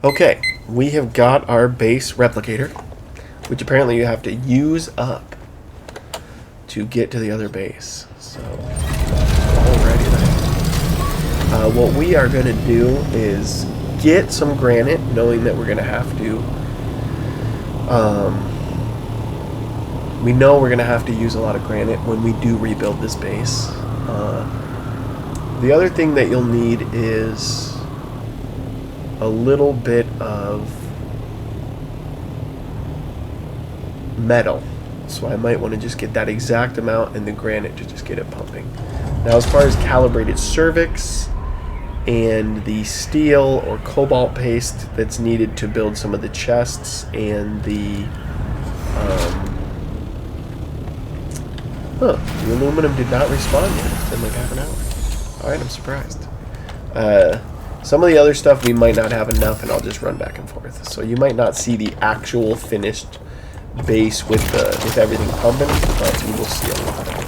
Okay, we have got our base replicator, which apparently you have to use up to get to the other base. So, alrighty then. What we are going to do is get some granite, knowing that we're going to have to. We know we're going to have to use a lot of granite when we do rebuild this base. The other thing that you'll need is a little bit of metal. So I might want to just get that exact amount in the granite to just get it pumping. Now as far as calibrated cervix and the steel or cobalt paste that's needed to build some of the chests and the the aluminum did not respond yet. It's been like half an hour. Alright, I'm surprised. Some of the other stuff we might not have enough, and I'll just run back and forth. So you might not see the actual finished base with everything pumping, but you will see a lot of it.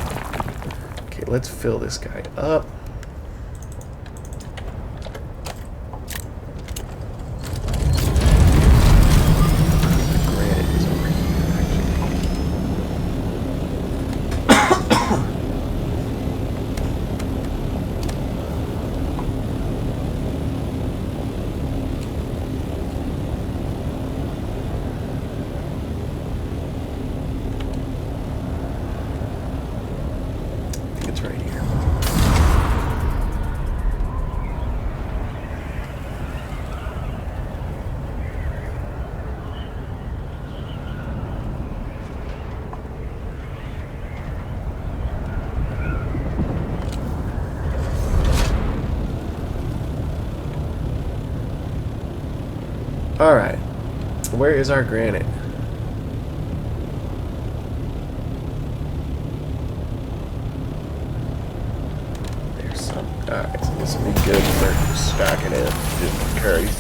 Okay, let's fill this guy up. The granite is over here, right here. All right, where is our granite? Alright, so this will be good for stacking it just curries.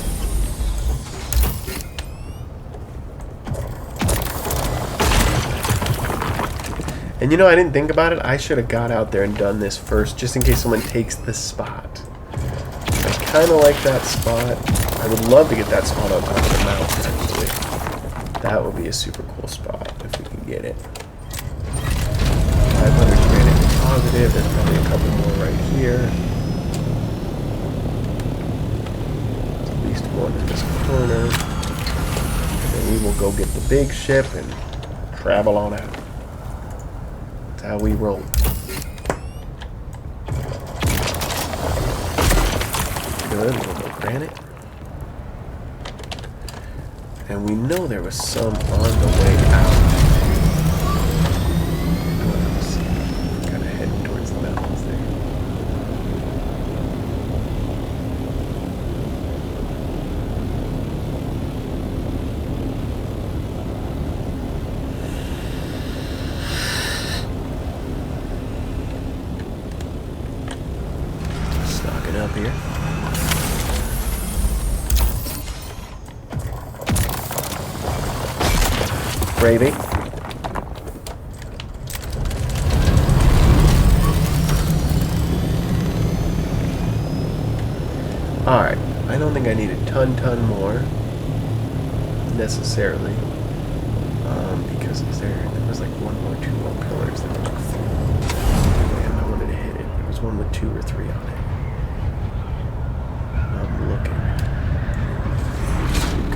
And you know, I didn't think about it. I should have got out there and done this first, just in case someone takes this spot. I kind of like that spot. I would love to get that spot on top of the mountain, actually. That would be a super cool spot if we can get it. 500 granite positive. There's probably a couple more right here. One in this corner, and then we will go get the big ship and travel on out. That's how we roll. Good, a little bit of granite. And we know there was some on the way out. Kind of heading towards the mountains there. Up here. Gravy. Alright, I don't think I need a ton more necessarily, because there was like one or two more pillars that were through, and I wanted to hit it. There was one with 2 or 3 on it.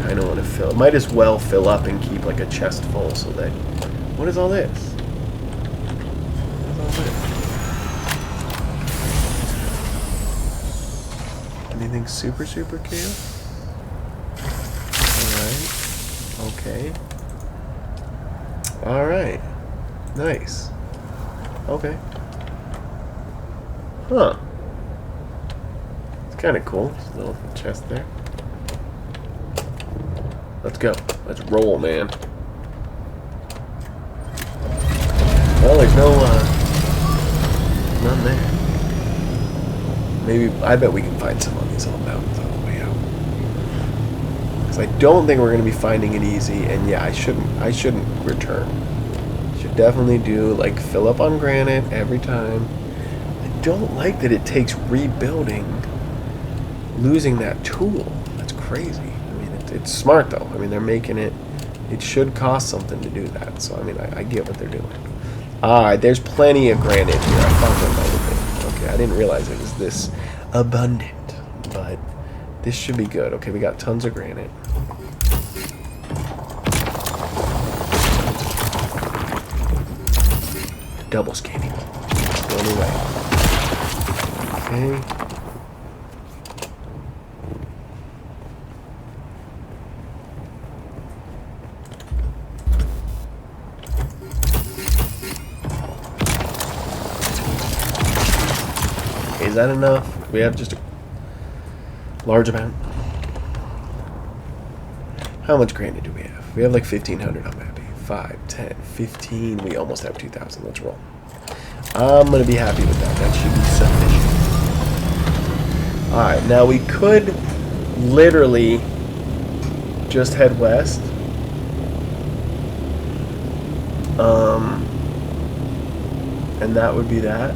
I don't want to fill. Might as well fill up and keep like a chest full so that. What is all this? What is all this? Anything super cool? Alright. Okay. Alright. Nice. Okay. Huh. It's kind of cool. There's a little chest there. Let's go. Let's roll, man. Well, there's none there. Maybe, I bet we can find some on these little mountains on the way out. Because I don't think we're going to be finding it easy, and yeah, I shouldn't return. Should definitely do, like, fill up on granite every time. I don't like that it takes rebuilding, losing that tool. That's crazy. I mean, It's smart though. I mean, they're making it. It should cost something to do that. So I mean, I get what they're doing. Alright, there's plenty of granite here. I thought there might have been. Okay, I didn't realize it was this abundant. But this should be good. Okay, we got tons of granite. Double skating. The only way. Okay. Is that enough? We have just a large amount. How much granite do we have? We have like 1,500 on Mappy. 5, 10, 15. We almost have 2,000. Let's roll. I'm going to be happy with that. That should be sufficient. Alright, now we could literally just head west. And that would be that.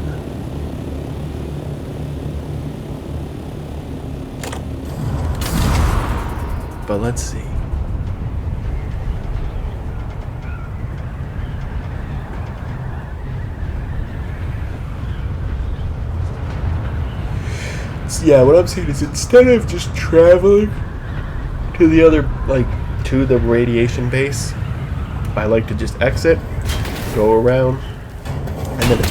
But let's see. Yeah, what I'm saying is instead of just traveling to the other, like, to the radiation base, I like to just exit, go around, and then it's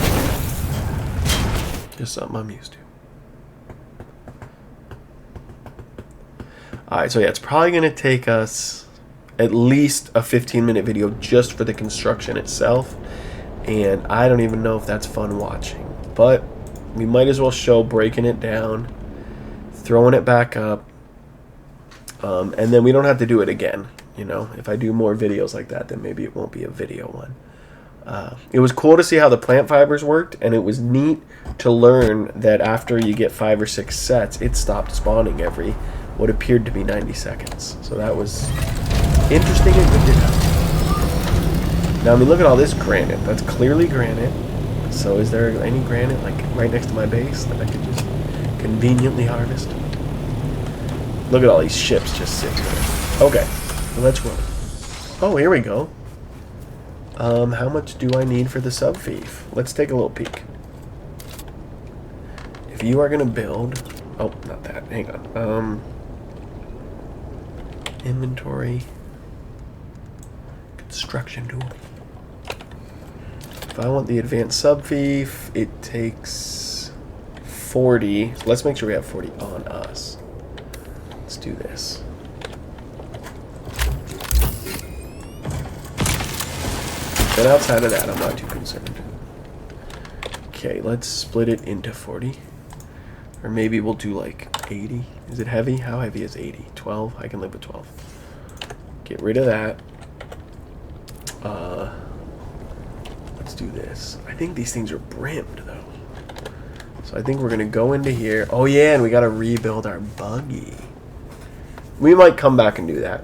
just something I'm used to. Alright, so yeah, it's probably going to take us at least a 15-minute video just for the construction itself. And I don't even know if that's fun watching. But we might as well show breaking it down, throwing it back up, and then we don't have to do it again. You know, if I do more videos like that, then maybe it won't be a video one. It was cool to see how the plant fibers worked, and it was neat to learn that after you get 5 or 6 sets, it stopped spawning every what appeared to be 90 seconds. So that was interesting and good to know. Now, I mean, look at all this granite. That's clearly granite. So is there any granite, like, right next to my base that I could just conveniently harvest? Look at all these ships just sitting there. Okay, well, let's run. Oh, here we go. How much do I need for the sub-thief? Let's take a little peek. If you are going to build... Oh, not that. Hang on. Inventory. Construction tool. If I want the advanced sub-thief, it takes 40. So let's make sure we have 40 on us. Let's do this. But outside of that, I'm not too concerned. Okay, let's split it into 40. Or maybe we'll do like 80. Is it heavy? How heavy is 80? 12? I can live with 12. Get rid of that. Let's do this. I think these things are brimmed, though. So I think we're going to go into here. Oh, yeah, and we got to rebuild our buggy. We might come back and do that.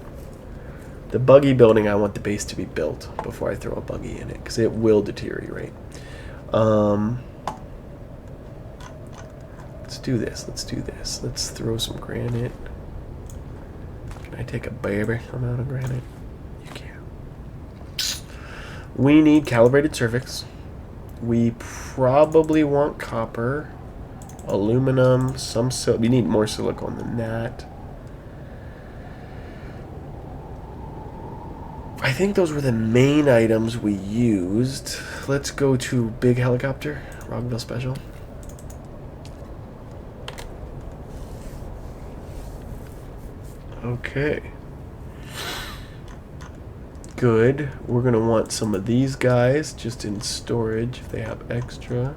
The buggy building, I want the base to be built before I throw a buggy in it, because it will deteriorate. Let's do this. Let's do this. Let's throw some granite. Can I take a baby amount of granite? You can. We need calibrated cervix. We probably want copper, aluminum, some we need more silicone than that. I think those were the main items we used. Let's go to big helicopter, Rockville Special. Okay. Good. We're going to want some of these guys just in storage if they have extra.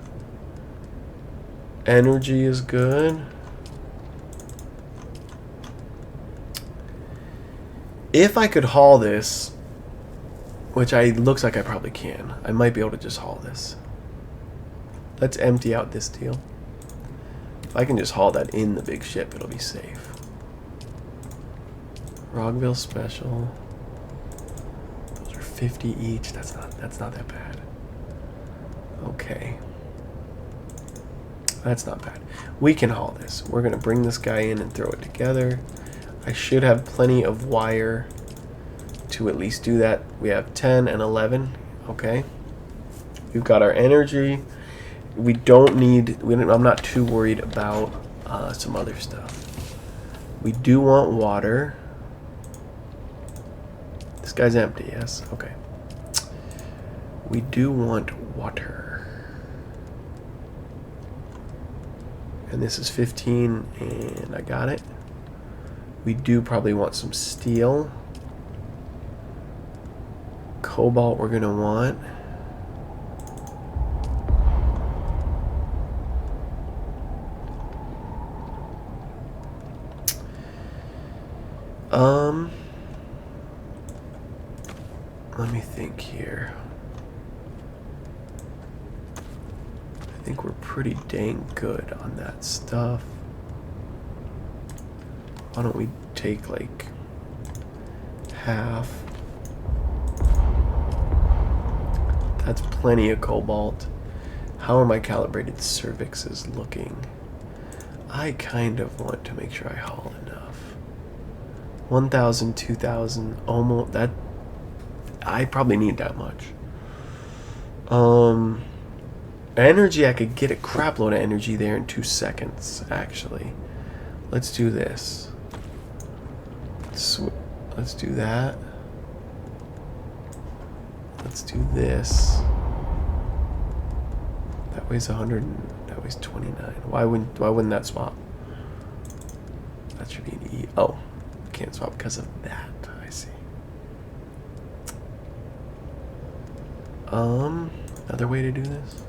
Energy is good. If I could haul this, which looks like I probably can, I might be able to just haul this. Let's empty out this deal. If I can just haul that in the big ship, it'll be safe. Rockville Special. Those are 50 each. That's not that bad. Okay. That's not bad. We can haul this. We're gonna bring this guy in and throw it together. I should have plenty of wire to at least do that. We have 10 and 11. Okay. We've got our energy. We don't need... I'm not too worried about some other stuff. We do want water. This guy's empty, yes? Okay. We do want water. And this is 15, and I got it. We do probably want some steel. Cobalt we're going to want. Let me think here. I think we're pretty dang good on that stuff. Why don't we take like half? That's plenty of cobalt. How are my calibrated cervixes looking? I kind of want to make sure I haul enough. 1,000, 2,000, almost that. I probably need that much. Energy, I could get a crap load of energy there in 2 seconds, actually. Let's do this. Let's do that. Let's do this. That weighs 100, that weighs 29. Why wouldn't that swap? That should be an E. Oh, can't swap because of that. I see. Another way to do this?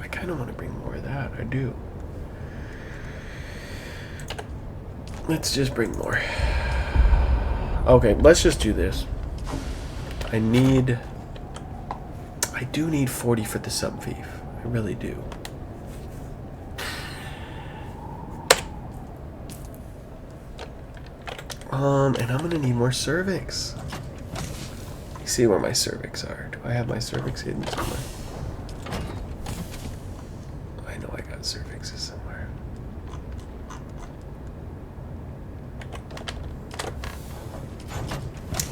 I kind of want to bring more of that. I do. Let's just bring more. Okay, let's just do this. I do need 40 for the subvief. I really do. And I'm gonna need more cervix. You see where my cervix are. Do I have my cervix hidden somewhere? I know I got cervixes somewhere.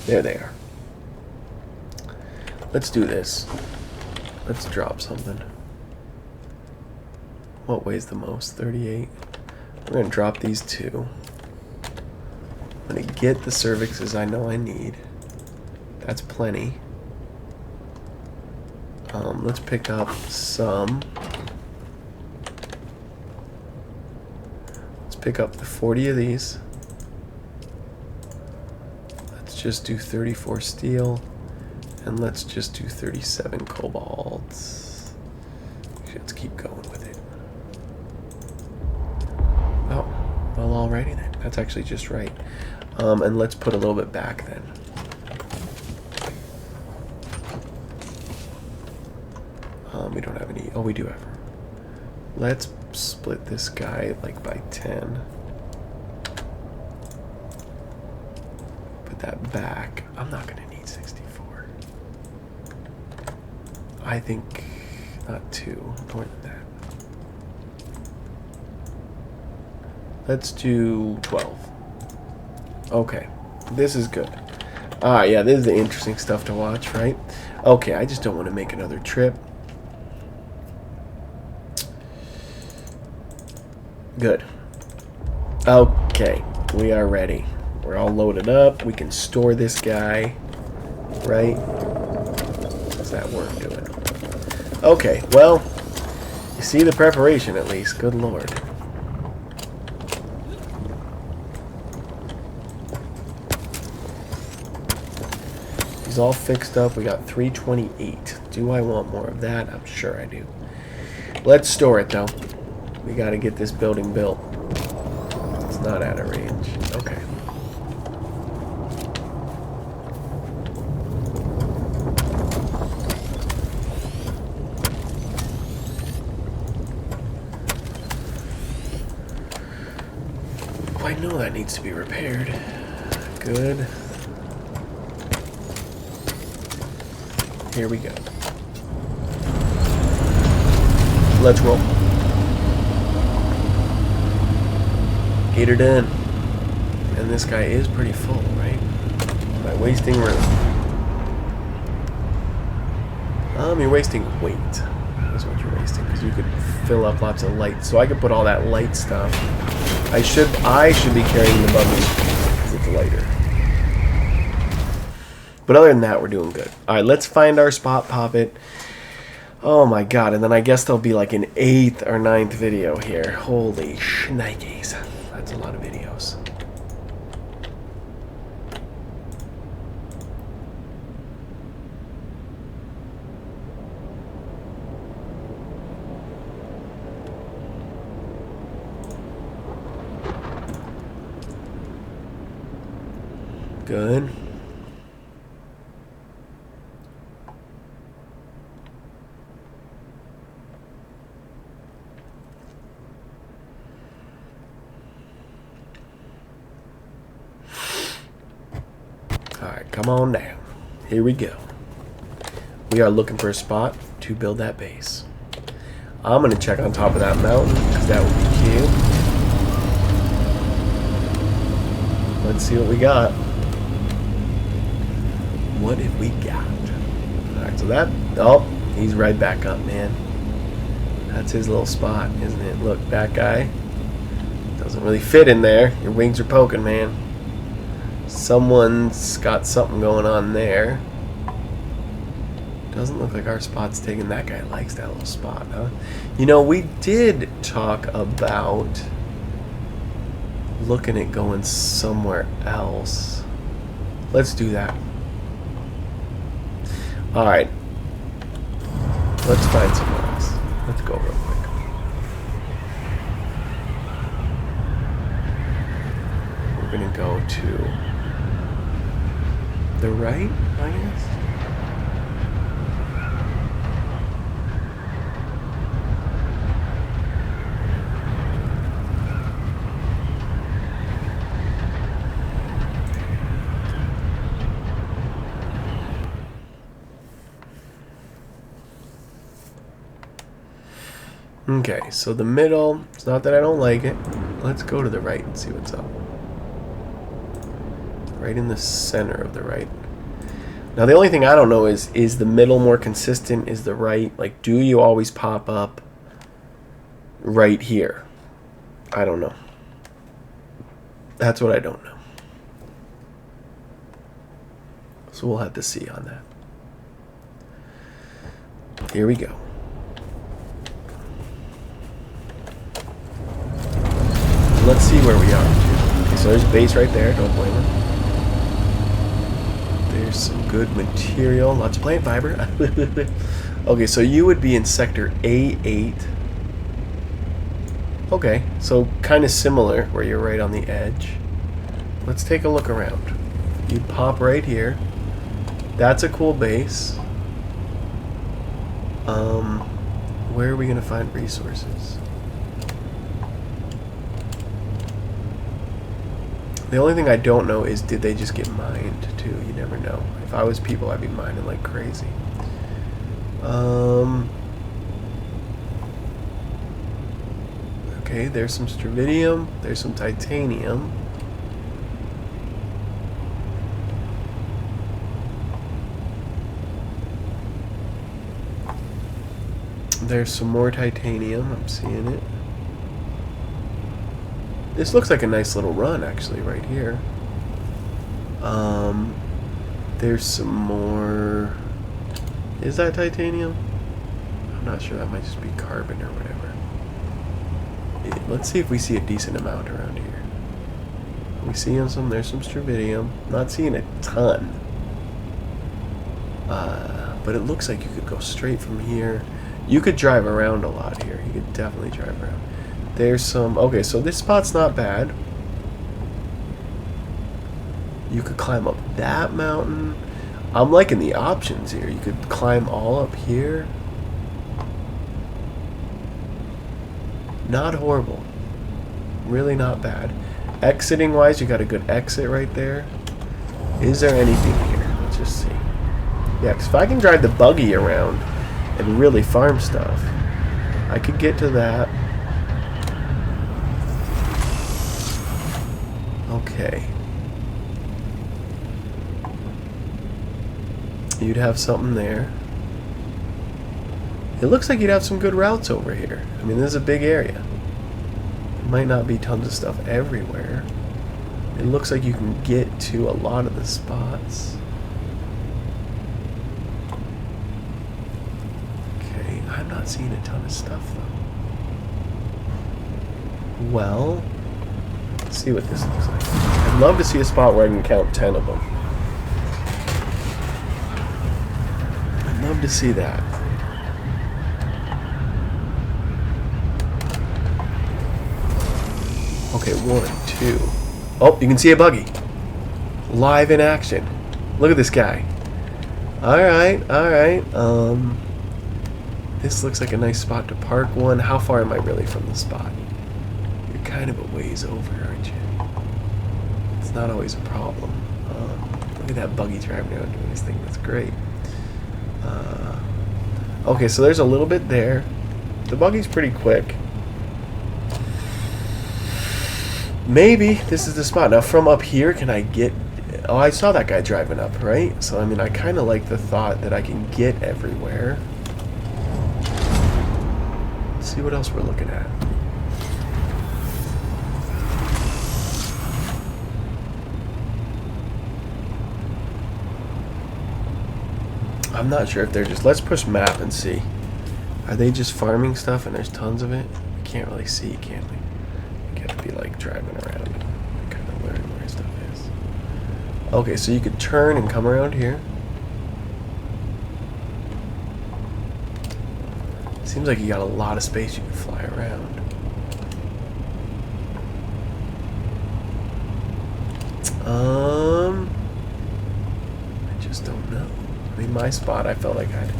There they are. Let's do this. Let's drop something. What weighs the most? 38. We're going to drop these two. I'm going to get the cervixes I know I need. That's plenty. Let's pick up some. Let's pick up the 40 of these. Let's just do 34 steel. And let's just do 37 cobalt. Let's keep going with it. Oh, well, alrighty then. That's actually just right. And let's put a little bit back then. We don't have any. Oh, we do have. Let's split this guy like by 10. Put that back. I'm not gonna need 64. I think not 2, more than that. Let's do 12. Okay, this is good. Yeah, this is the interesting stuff to watch, right? Okay, I just don't want to make another trip. Good. Okay, we are ready. We're all loaded up. We can store this guy, right? How's that work doing? Okay, well, you see the preparation at least. Good lord. He's all fixed up. We got 328. Do I want more of that? I'm sure I do. Let's store it, though. We got to get this building built. It's not out of range. Okay. Oh, I know that needs to be repaired. Good. Here we go. let's roll. Gator done. And this guy is pretty full, right? Am I wasting room? You're wasting weight. That's what you're wasting, because you could fill up lots of light. So I could put all that light stuff. I should be carrying the buggy because it's lighter. But other than that, we're doing good. All right, let's find our spot, pop it. Oh my god, and then I guess there'll be like an 8th or 9th video here. Holy shnikes. That's a lot of videos. Good. Alright, come on down. Here we go. We are looking for a spot to build that base. I'm going to check on top of that mountain because that would be cute. Let's see what we got. What have we got? Alright, so that... Oh, he's right back up, man. That's his little spot, isn't it? Look, that guy doesn't really fit in there. Your wings are poking, man. Someone's got something going on there. Doesn't look like our spot's taken. That guy likes that little spot, huh? You know, we did talk about looking at going somewhere else. Let's do that. Alright. Let's find somewhere else. Let's go real quick. We're gonna go to the right, I guess? Okay, so the middle, it's not that I don't like it. Let's go to the right and see what's up. Right in the center of the right. Now the only thing I don't know is the middle more consistent? Is the right, like, do you always pop up right here? I don't know. That's what I don't know. So we'll have to see on that. Here we go. Let's see where we are. Okay, so there's a base right there. Don't blame it. There's some good material. Lots of plant fiber. Okay, so you would be in sector A8. Okay, so kind of similar where you're right on the edge. Let's take a look around. You pop right here. That's a cool base. Where are we going to find resources? The only thing I don't know is, did they just get mined too? You never know. If I was people, I'd be mining like crazy. Okay, there's some stravidium. There's some titanium. There's some more titanium. I'm seeing it. This looks like a nice little run, actually, right here. There's some more... Is that titanium? I'm not sure. That might just be carbon or whatever. Let's see if we see a decent amount around here. We seeing some... There's some stravidium. Not seeing a ton. But it looks like you could go straight from here. You could drive around a lot here. You could definitely drive around. There's some... Okay, so this spot's not bad. You could climb up that mountain. I'm liking the options here. You could climb all up here. Not horrible. Really not bad. Exiting wise, you got a good exit right there. Is there anything here? Let's just see. Yeah, because if I can drive the buggy around and really farm stuff, I could get to that. Okay. You'd have something there. It looks like you'd have some good routes over here. I mean, this is a big area. Might not be tons of stuff everywhere. It looks like you can get to a lot of the spots. Okay, I'm not seeing a ton of stuff though. Well, let's see what this looks like. I'd love to see a spot where I can count 10 of them. I'd love to see that. Okay, 1, 2. Oh, you can see a buggy. Live in action. Look at this guy. Alright, alright. This looks like a nice spot to park one. How far am I really from the spot? You're kind of a ways over, aren't you? It's not always a problem. Look at that buggy driving around doing this thing. That's great. Okay, so there's a little bit there. The buggy's pretty quick. Maybe this is the spot. Now from up here, can I get... Oh, I saw that guy driving up, right? So, I mean, I kind of like the thought that I can get everywhere. Let's see what else we're looking at. I'm not sure if they're just... Let's push map and see. Are they just farming stuff and there's tons of it? We can't really see, can we? Have to be like driving around and kind of learn where stuff is. Okay, so you could turn and come around here. Seems like you got a lot of space you can fly around. I just don't know. I mean, my spot, I felt like I had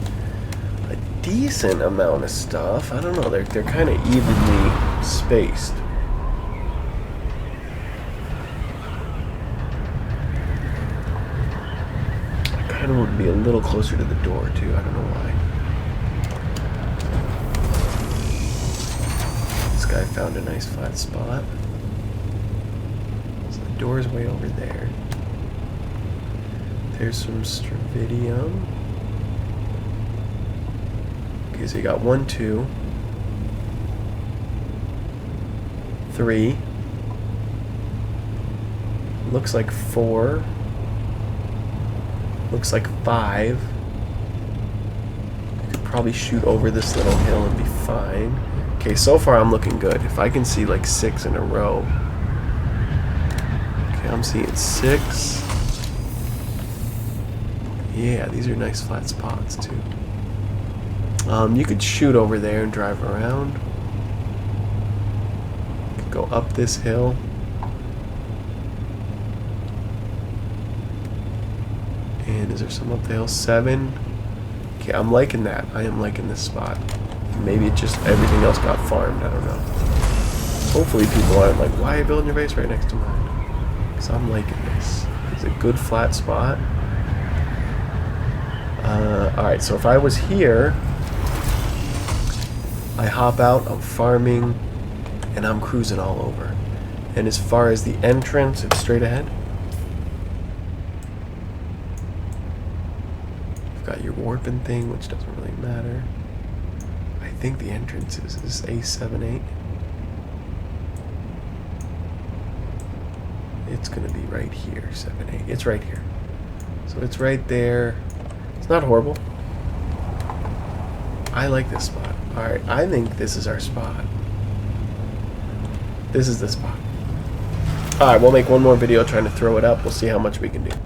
a decent amount of stuff. I don't know. They're kind of evenly spaced. I would be a little closer to the door too. I don't know why. This guy found a nice flat spot. So the door's way over there. There's some stravidium. Okay, so you got 1, 2, 3. Looks like 4. Looks like 5. You could probably shoot over this little hill and be fine. Okay, so far I'm looking good. If I can see like 6 in a row. Okay, I'm seeing 6. Yeah, these are nice flat spots too. You could shoot over there and drive around. You could go up this hill. And is there some up the hill? 7. Okay, I'm liking that. I am liking this spot. Maybe it just everything else got farmed. I don't know. Hopefully people aren't like, why are you building your base right next to mine? Because I'm liking this. It's a good flat spot. Alright, so if I was here, I hop out, I'm farming, and I'm cruising all over. And as far as the entrance, it's straight ahead. Got your warping thing, which doesn't really matter. I think the entrance is A78. It's gonna be right here, 7-8. It's right here. So it's right there. It's not horrible. I like this spot. Alright, I think this is our spot. This is the spot. Alright, we'll make one more video trying to throw it up. We'll see how much we can do.